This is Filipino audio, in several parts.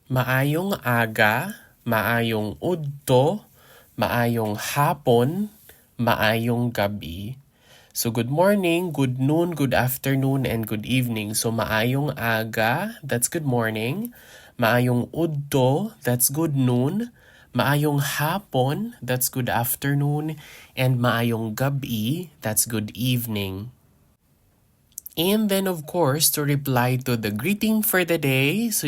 Maayong aga, maayong udto, maayong hapon, maayong gabi. So good morning, good noon, good afternoon, and good evening. So maayong aga, that's good morning. Maayong udto, that's good noon. Maayong hapon, that's good afternoon. And maayong gabi, that's good evening. And then of course, to reply to the greeting for the day, so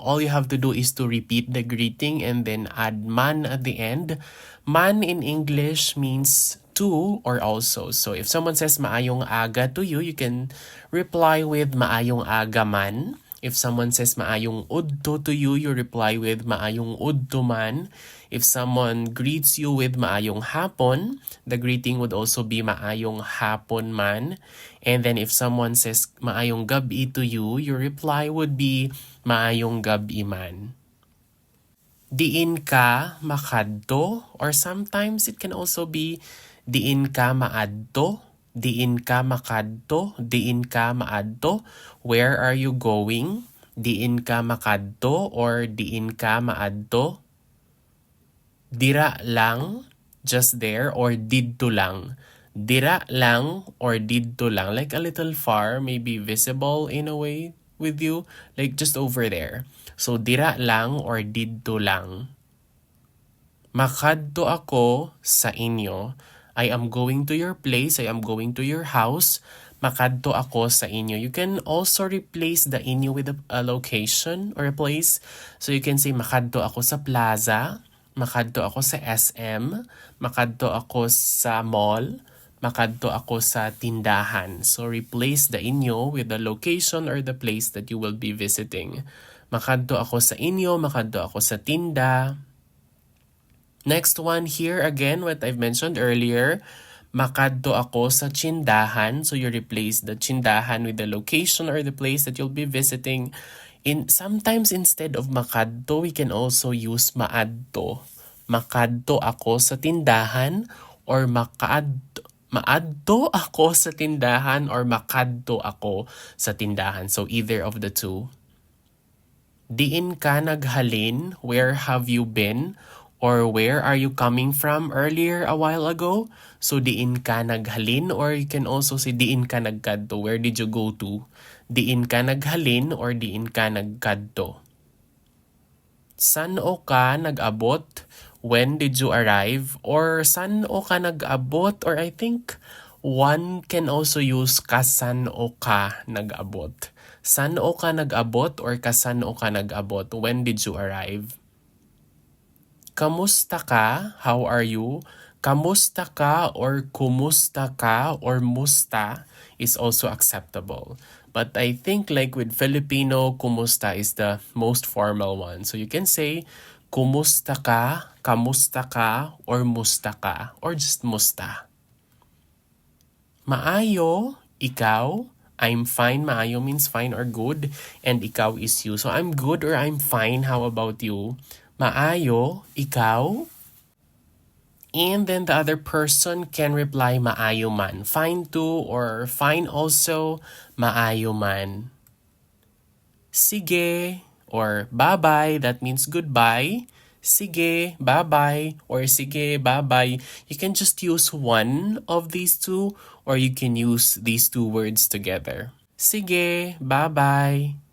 all you have to do is to repeat the greeting and then add man at the end. Man in English means to or also. So if someone says maayong aga to you, you can reply with maayong aga man. If someone says maayong udto to you, you reply with maayong udto man. If someone greets you with maayong hapon, the greeting would also be maayong hapon man. And then if someone says maayong gabi to you, your reply would be maayong gabi man. Diin ka makadto, or sometimes it can also be diin ka maadto, diin ka makadto, diin ka maadto. Where are you going? Diin ka makadto or diin ka maadto. Dira lang, just there, or didto lang. Dira lang or didto lang, like a little far, maybe visible in a way with you, like just over there. So dira lang or didto lang. Makadto ako sa inyo. I am going to your place, I am going to your house. Makadto ako sa inyo. You can also replace the inyo with a location or a place. So you can say makadto ako sa plaza, makadto ako sa SM, makadto ako sa mall, makadto ako sa tindahan. So replace the inyo with the location or the place that you will be visiting. Makadto ako sa inyo, makadto ako sa tinda. Next one here again, what I've mentioned earlier, makadto ako sa tsindahan. So you replace the tsindahan with the location or the place that you'll be visiting. Sometimes instead of makadto, we can also use maadto. Makadto ako sa tindahan or maadto ako sa tindahan or makadto ako sa tindahan. So either of the two. Diin ka naghalin, where have you been? Or where are you coming from earlier a while ago? So diin ka naghalin, or you can also say diin ka nagkadto, where did you go to? Diin ka naghalin or diin ka nagkadto. San o ka nag-abot? When did you arrive? Or san o ka nag-abot? Or I think one can also use kasan o ka nag-abot. San o ka nag-abot or kasan o ka nag-abot? When did you arrive? Kamusta ka? How are you? Kamusta ka or kumusta ka or musta is also acceptable. But I think like with Filipino, kumusta is the most formal one. So you can say kumusta ka, kamusta ka, or musta ka, or just musta. Maayo, ikaw. I'm fine. Maayo means fine or good. And ikaw is you. So I'm good or I'm fine. How about you? Maayo, ikaw. And then the other person can reply maayo man. Fine too or fine also, maayo man. Sige or bye-bye, that means goodbye. Sige, bye-bye, or sige, bye-bye. You can just use one of these two or you can use these two words together. Sige, bye-bye.